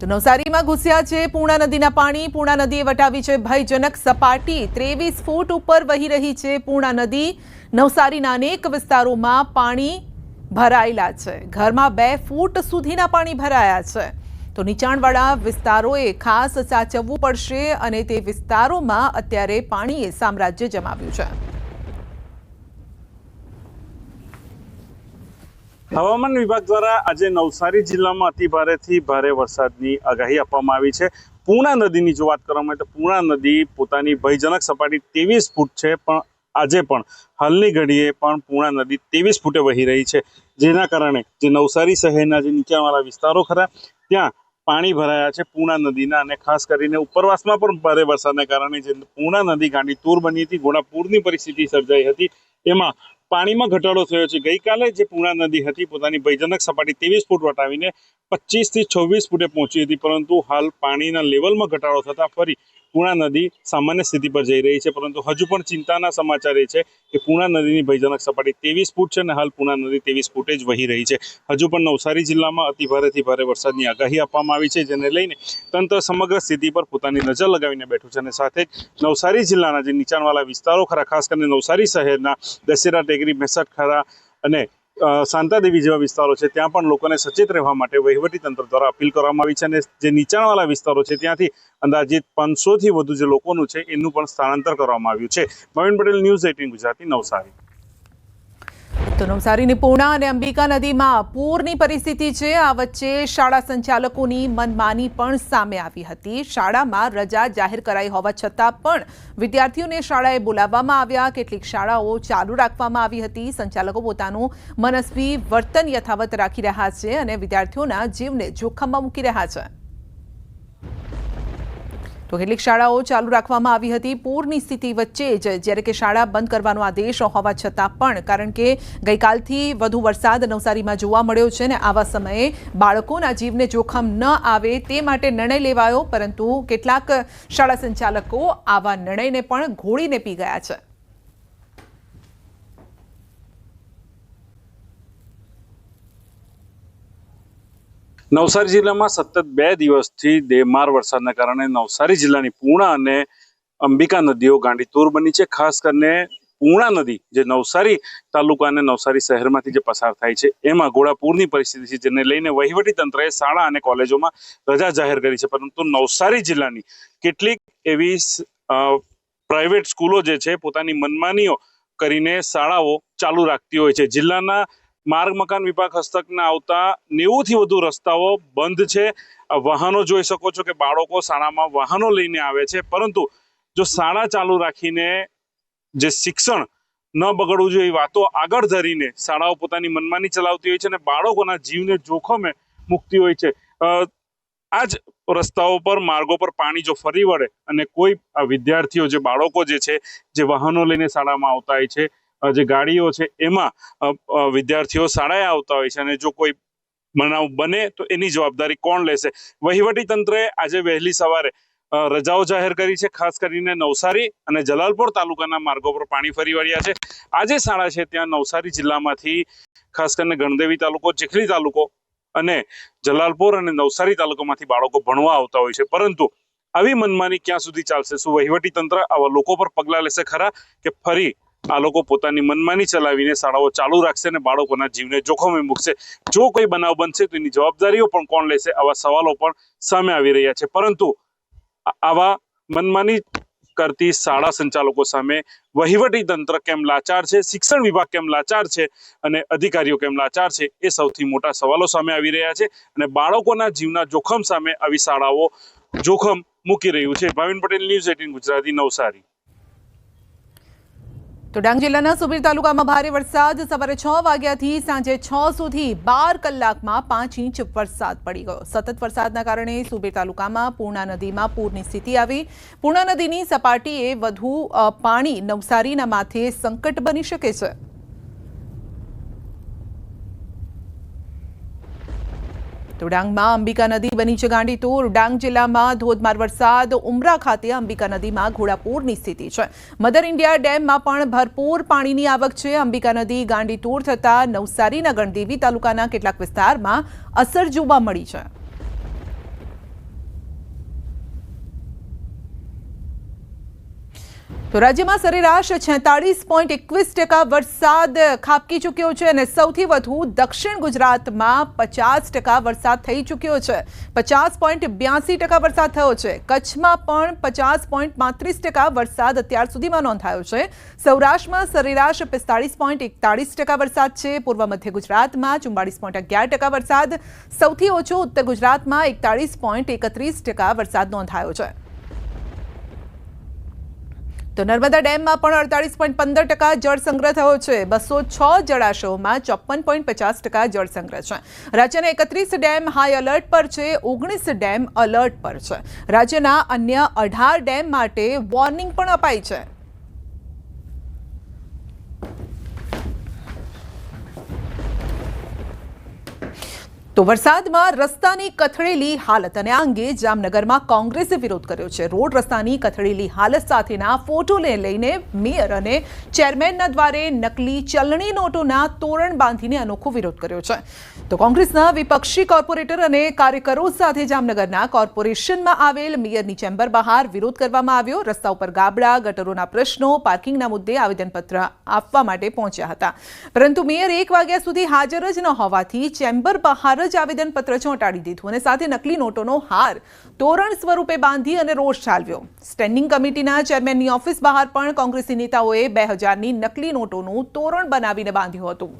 તો નવસારીમાં ઘૂસ્યા છે પૂર્ણા નદીના પાણી। પૂર્ણા નદીએ વટાવી છે ભયજનક સપાટી। 23 ફૂટ ઉપર વહી રહી છે પૂર્ણા નદી। નવસારીના અનેક વિસ્તારોમાં પાણી ભરાયેલા છે। ઘરમાં 2 ફૂટ સુધીના પાણી ભરાયા છે। તો નીચાણવાળા વિસ્તારોએ ખાસ સાચવવું પડશે અને તે વિસ્તારોમાં અત્યારે પાણીએ સામ્રાજ્ય જમાવ્યું છે। હવામાન વિભાગ દ્વારા આજે નવસારી જિલ્લામાં અતિ ભારેથી ભારે વરસાદની આગાહી આપવામાં આવી છે। પૂર્ણા નદીની જો વાત કરવામાં આવે તો પૂર્ણા નદી પોતાની ભયજનક સપાટી 23 ફૂટ છે, પણ આજે પણ હાલની ઘડીએ પણ પૂર્ણા નદી 23 ફૂટે વહી રહી છે, જેના કારણે જે નવસારી શહેરના જે નીચાણવાળા વિસ્તારો ખરા ત્યાં પાણી ભરાયા છે પૂર્ણા નદીના। અને ખાસ કરીને ઉપરવાસમાં પણ ભારે વરસાદને કારણે જે પૂર્ણા નદી ગાંડીતુર બની હતી, ઘોડાપૂરની પરિસ્થિતિ સર્જાઈ હતી, એમાં પાણીમાં ઘટાડો થયો છે। ગઈકાલે જે પૂર્ણા નદી હતી પોતાની ભયજનક સપાટી 23 ફૂટ વટાવીને 25 થી 26 ફૂટે પહોંચી હતી, પરંતુ હાલ પાણીના લેવલમાં ઘટાડો થતાં ફરી પૂર્ણા નદી સામાન્ય સ્થિતિ પર જઈ રહી છે। પરંતુ હજુ પણ ચિંતાના સમાચાર એ છે કે પૂર્ણા નદીની ભયજનક સપાટી 23 ફૂટ છે અને હાલ પૂર્ણા નદી 23 ફૂટે જ વહી રહી છે। હજુ પણ નવસારી જિલ્લામાં અતિ ભારેથી ભારે વરસાદની આગાહી આપવામાં આવી છે, જેને લઈને તંત્ર સમગ્ર સ્થિતિ પર પોતાની નજર લગાવીને બેઠું છે। અને સાથે જ નવસારી જિલ્લાના જે નીચાણવાળા વિસ્તારો ખરા, ખાસ કરીને નવસારી શહેરના દશેરા ટેકરી, મેસટ ખરા અને શાંતાદેવી જેવા વિસ્તારો છે, ત્યાં પણ લોકોને સચેત રહેવા માટે વહીવટી તંત્ર દ્વારા અપીલ કરવામાં આવી છે। અને જે નીચાણવાળા વિસ્તારો છે ત્યાંથી અંદાજિત 500 થી વધુ જે લોકોનું છે એનું પણ સ્થળાંતર કરવામાં આવ્યું છે। મવીન પટેલ, ન્યૂઝ 18 ગુજરાતી, નવસારી। તો નવસારીની પૂર્ણા અને અંબિકા નદીમાં પૂરની પરિસ્થિતિ છે। આ વચ્ચે શાળા સંચાલકોની મનમાની પણ સામે આવી હતી। શાળામાં રજા જાહેર કરાઈ હોવા છતાં પણ વિદ્યાર્થીઓને શાળાએ બોલાવવામાં આવ્યા। કેટલીક શાળાઓ ચાલુ રાખવામાં આવી હતી। સંચાલકો પોતાનું મનસ્વી વર્તન યથાવત રાખી રહ્યા છે અને વિદ્યાર્થીઓના જીવને જોખમમાં મૂકી રહ્યા છે। તો કેટલીક શાળાઓ ચાલુ રાખવામાં આવી હતી પૂરની સ્થિતિ વચ્ચે જ, જ્યારે કે શાળા બંધ કરવાનો આદેશ હોવા છતાં પણ, કારણ કે ગઈકાલથી વધુ વરસાદ નવસારીમાં જોવા મળ્યો છે ને આવા સમયે બાળકોના જીવને જોખમ ન આવે તે માટે નિર્ણય લેવાયો, પરંતુ કેટલાક શાળા સંચાલકો આવા નિર્ણયને પણ ઘોળીને પી ગયા છે। નવસારી જિલ્લામાં સતત 2 દિવસથી ધોધમાર વરસાદના કારણે નવસારી જિલ્લાની પૂર્ણા અને અંબિકા નદીઓ ગાંડીતુર બની છે। ખાસ કરીને પૂર્ણા નદી જે નવસારી તાલુકા અને નવસારી શહેરમાંથી જે પસાર થાય છે એમાં ઘોડાપૂરની પરિસ્થિતિ છે, જેને લઈને વહીવટી તંત્રએ શાળા અને કોલેજોમાં રજા જાહેર કરી છે। પરંતુ નવસારી જિલ્લાની કેટલીક એવી પ્રાઇવેટ સ્કૂલો જે છે પોતાની મનમાનીઓ કરીને શાળાઓ ચાલુ રાખતી હોય છે। જિલ્લાના માર્ગ મકાન વિભાગ હસ્તકના આવતા 90 થી વધુ રસ્તાઓ બંધ છે। વાહનો જોઈ શકો છો કે બાળકો શાળામાં વાહનો લઈને આવે છે, પરંતુ જો શાળા ચાલુ રાખીને જે શિક્ષણ ન બગડવું જોઈએ એ વાતો આગળ ધરીને શાળાઓ પોતાની મનમાની ચલાવતી હોય છે અને બાળકોના જીવને જોખમે મૂકતી હોય છે। આ જ રસ્તાઓ પર, માર્ગો પર પાણી જો ફરી વળે અને કોઈ વિદ્યાર્થીઓ, જે બાળકો જે છે, જે વાહનો લઈને શાળામાં આવતા હોય છે, જે ગાડીઓ છે એમાં વિદ્યાર્થીઓ શાળાએ આવતા હોય છે અને જો કોઈ બનાવ બને તો એની જવાબદારી કોણ લેશે? વહીવટી તંત્રએ આજે વહેલી સવારે રજાઓ જાહેર કરી છે। ખાસ કરીને નવસારી અને જલાલપોર તાલુકાના માર્ગો પર પાણી ફરી વળ્યા છે। આજે શાળા છે ત્યાં નવસારી જિલ્લામાંથી ખાસ કરીને ગણદેવી તાલુકો, ચીખલી તાલુકો અને જલાલપોર અને નવસારી તાલુકામાંથી બાળકો ભણવા આવતા હોય છે, પરંતુ આવી મનમાની ક્યાં સુધી ચાલશે? શું વહીવટી તંત્ર આવા લોકો પર પગલાં લેશે ખરા કે ફરી આ લોકો પોતાની મનમાની ચલાવીને શાળાઓ ચાલુ રાખશે અને બાળકોના જીવને જોખમે મૂકશે? જો કોઈ બનાવ બનશે તો એની જવાબદારીઓ પણ કોણ લેશે? આવા સવાલો પણ સામે આવી રહ્યા છે। પરંતુ આવા મનમાની કરતી શાળા સંચાલકો સામે વહીવટી તંત્ર કેમ લાચાર છે, શિક્ષણ વિભાગ કેમ લાચાર છે અને અધિકારીઓ કેમ લાચાર છે, એ સૌથી મોટા સવાલો સામે આવી રહ્યા છે અને બાળકોના જીવના જોખમ સામે આવી શાળાઓ જોખમ મૂકી રહ્યું છે। મવીન પટેલ, ન્યૂઝ 18 ગુજરાતી, નવસારી। તો ડાંગ જિલ્લાના સુબીર તાલુકામાં ભારે વરસાદ। સવારે 6 વાગ્યાથી સાંજે 6 સુધી 12 કલાકમાં 5 ઇંચ વરસાદ પડી ગયો। સતત વરસાદના કારણે સુબીર તાલુકામાં પૂર્ણા નદીમાં પૂરની સ્થિતિ આવી। પૂર્ણા નદીની સપાટીએ વધુ પાણી નવસારીના માથે સંકટ બની શકે છે। તો ડાંગમાં અંબિકા નદી બની છે ગાંડીતુર। ડાંગ જિલ્લામાં ધોધમાર વરસાદ। ઉમરા ખાતે અંબિકા નદીમાં ઘોડાપૂરની સ્થિતિ છે। મધર ઇન્ડિયા ડેમમાં પણ ભરપૂર પાણીની આવક છે। અંબિકા નદી ગાંડીતુર થતા નવસારીના ગણદેવી તાલુકાના કેટલાક વિસ્તારમાં અસર જોવા મળી છે। તો રાજ્યમાં સરેરાશ 46.21% વરસાદ ખાબકી ચૂક્યો છે અને સૌથી વધુ દક્ષિણ ગુજરાતમાં 50% વરસાદ થઈ ચૂક્યો છે. 50.82% વરસાદ થયો છે. કચ્છમાં પણ 50.35% વરસાદ અત્યાર સુધીમાં નોંધાયો છે. સૌરાષ્ટ્રમાં સરેરાશ 45.41% વરસાદ છે. પૂર્વ મધ્ય ગુજરાતમાં 44.11% વરસાદ. સૌથી ઓછો ઉત્તર ગુજરાતમાં 41.31% વરસાદ નોંધાયો છે. તો નર્મદા ડેમમાં પણ 48.15% જળ સંગ્રહ થયો છે. 206 જળાશયોમાં 54.50% જળ સંગ્રહ છે. રાજ્યના 31 ડેમ હાઈ એલર્ટ પર છે. 19 ડેમ એલર્ટ પર છે. રાજ્યના અન્ય 18 ડેમ માટે વોર્નિંગ પણ અપાઈ છે. તો વરસાદમાં રસ્તાની કથળેલી હાલત અને આ અંગે જામનગરમાં કોંગ્રેસે વિરોધ કર્યો છે. રોડ રસ્તાની કથળેલી હાલત સાથેના ફોટોને લઈને મેયર અને ચેરમેનના દ્વારે નકલી ચલણી નોટોના તોરણ બાંધીને અનોખો વિરોધ કર્યો છે. તો કોંગ્રેસના વિપક્ષી કોર્પોરેટર અને કાર્યકરો સાથે જામનગરના કોર્પોરેશનમાં આવેલ મેયરની ચેમ્બર બહાર વિરોધ કરવામાં આવ્યો. રસ્તા ઉપર ગાબડા, ગટરોના પ્રશ્નો, પાર્કિંગના મુદ્દે આવેદનપત્ર આપવા માટે પહોંચ્યા હતા, પરંતુ મેયર 1 વાગ્યા સુધી હાજર જ ન હોવાથી ચેમ્બર બહાર આવેદનપત્ર ચોંટાડી દીધું અને સાથે નકલી નોટોનો હાર તોરણ સ્વરૂપે બાંધી અને રોષ ઠાલવ્યો. સ્ટેન્ડિંગ કમિટીના ચેરમેનની ઓફિસ બહાર પણ કોંગ્રેસી નેતાઓએ 2000ની નકલી નોટોનું તોરણ બનાવીને બાંધ્યું હતું.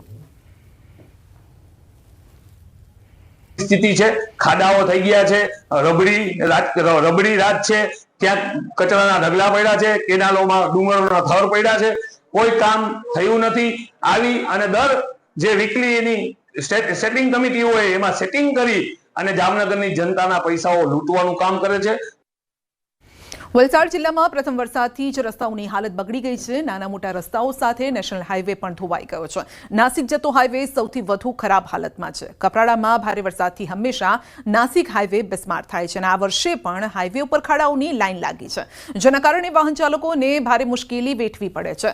સ્થિતિ છે, ખાડાઓ થઈ ગયા છે, રબડી રાત છે, ક્યાંક કચરાના ઢગલા પડ્યા છે, કેનાલોમાં ડુંગરોના થર પડ્યા છે, કોઈ કામ થયું નથી. આવી અને દર જે વીકલી એની સેટિંગ કમિટી હોય એમાં સેટિંગ કરી અને જામનગરની જનતાના પૈસાઓ લૂંટવાનું કામ કરે છે. વલસાડ જિલ્લામાં પ્રથમ વરસાદથી જ રસ્તાઓની હાલત બગડી ગઈ છે. નાના મોટા રસ્તાઓ સાથે નેશનલ હાઈવે પણ ધોવાઈ ગયો છે. નાસિક જતો હાઈવે સૌથી વધુ ખરાબ હાલતમાં છે. કપરાડામાં ભારે વરસાદથી હંમેશા નાસિક હાઈવે બિસ્માર થાય છે અને આ વર્ષે પણ હાઈવે ઉપર ખાડાઓની લાઈન લાગી છે, જેના કારણે વાહન ચાલકોને ભારે મુશ્કેલી વેઠવી પડે છે.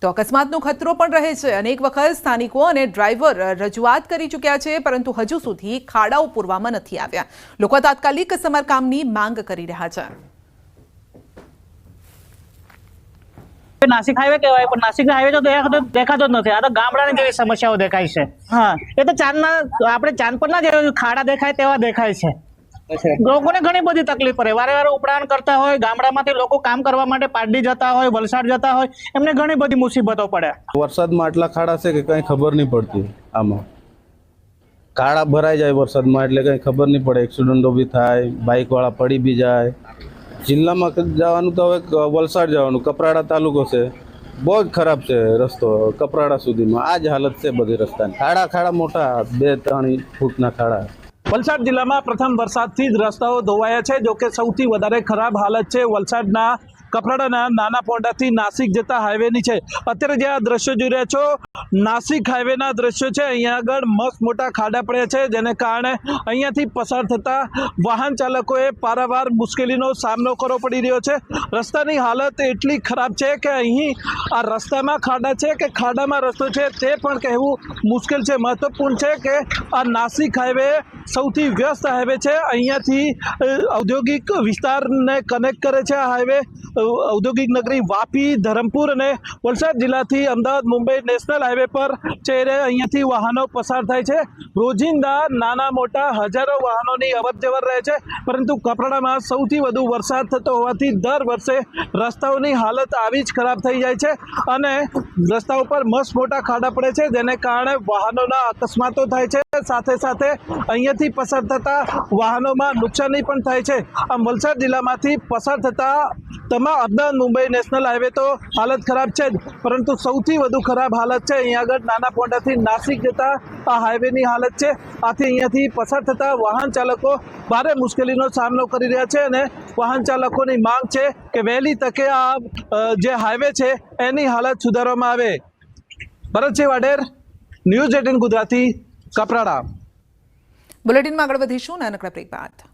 તો અકસ્માતનો ખતરો પણ રહે છે. અનેક વખત સ્થાનિકો અને ડ્રાઈવર રજૂઆત કરી ચૂક્યા છે, પરંતુ હજુ સુધી ખાડાઓ પૂરવામાં નથી આવ્યા. લોકો તાત્કાલિક સમારકામની માંગ કરી રહ્યા છે. નાસિક હાઈવે કહેવાય, પણ નાસિક હાઈવે તો દેખાતો જ નથી. આ તો ગામડાની જેવી સમસ્યાઓ દેખાય છે. હા, એ તો આપણે ચાંદપરના જે ખાડા દેખાય તેવા દેખાય છે. લોકોને ઘણી બધી તકલીફ પડે. વારે વારે ઉપડાણ કરતા હોય, ગામડામાંથી લોકો કામ કરવા માટે પારડી જતા હોય, વલસાડ જતા હોય, એમને ઘણી બધી મુસીબતો પડે. વરસાદમાં આટલા ખાડા છે કે કઈ ખબર નહીં પડતી. આમાં ખાડા ભરાઈ જાય વરસાદમાં એટલે કઈ ખબર નહીં પડે. એક્સિડન્ટો બી થાય, બાઇક વાળા પડી બી જાય. જિલ્લામાં જવાનું તો હવે વલસાડ જવાનું, કપરાડા તાલુકો છે, બહુ જ ખરાબ છે રસ્તો. કપરાડા સુધીમાં આ જ હાલત છે બધી રસ્તાની. ખાડા મોટા 2-3 ફૂટના ખાડા. વલસાડ જિલ્લામાં પ્રથમ વરસાદથી જ રસ્તાઓ ધોવાયા છે. જોકે સૌથી વધારે ખરાબ હાલત છે વલસાડના કપરાડાના નાના પોંડાથી નાસિક જતા હાઈવેની છે. અત્યારે જે આ દ્રશ્યો જોઈ રહ્યા છો, નાસિક હાઈવેના દ્રશ્યો છે. અહીંયા આગળ મસ્ત મોટા ખાડા પડ્યા છે, જેને કારણે અહીંયાથી પસાર થતા વાહન ચાલકોએ પારાવાર મુશ્કેલીનો સામનો કરવો પડી રહ્યો છે. રસ્તાની હાલત એટલી ખરાબ છે કે અહીં આ રસ્તામાં ખાડા છે કે ખાડામાં રસ્તો છે તે પણ કહેવું મુશ્કેલ છે. મહત્વપૂર્ણ છે કે આ નાસિક હાઈવે સૌથી વ્યસ્ત હાઈવે છે. અહીંયાથી ઔદ્યોગિક વિસ્તારને કનેક્ટ કરે છે આ હાઈવે. ઔદ્યોગિક નગરી વાપી, ધરમપુર અને વલસાડ જિલ્લાથી અમદાવાદ, મુંબઈ નેશનલ હાઈવે પર છે. અહીંયાથી વાહનો પસાર થાય છે. રોજિંદા નાના મોટા હજારો વાહનોની અવરજવર રહે છે, પરંતુ કપરાડામાં સૌથી વધુ વરસાદ થતો હોવાથી દર વર્ષે રસ્તાઓની હાલત આવી જ ખરાબ થઈ જાય છે અને રસ્તા ઉપર મસ્ત મોટા ખાડા પડે છે, જેને કારણે વાહનોના અકસ્માતો થાય છે. સાથે સાથે અહીંયાથી પસાર થતા વાહનોમાં નુકસાની પણ થાય છે. આમ વલસાડ જિલ્લામાંથી પસાર થતા અમદાવાદ મુંબઈ નેશનલ હાઈવે તો હાલત ખરાબ છે જ, પરંતુ સૌથી વધુ ખરાબ હાલત છે અહીંયા આગળ નાના પોંડાથી નાસિક જતા આ હાઈવેની હાલત છે. આથી અહીંયાથી પસાર થતા વાહન ચાલકો ભારે મુશ્કેલીનો સામનો કરી રહ્યા છે અને વાહન ચાલકોની માંગ છે કે વહેલી તકે આ જે હાઈવે છે એની હાલત સુધારવામાં આવે. ભરતસિંહ વાડેર, ન્યૂઝ 18 ગુજરાતી, કપરાડા. બુલેટિનમાં આગળ વધીશું નાનકડા બ્રેક બાદ.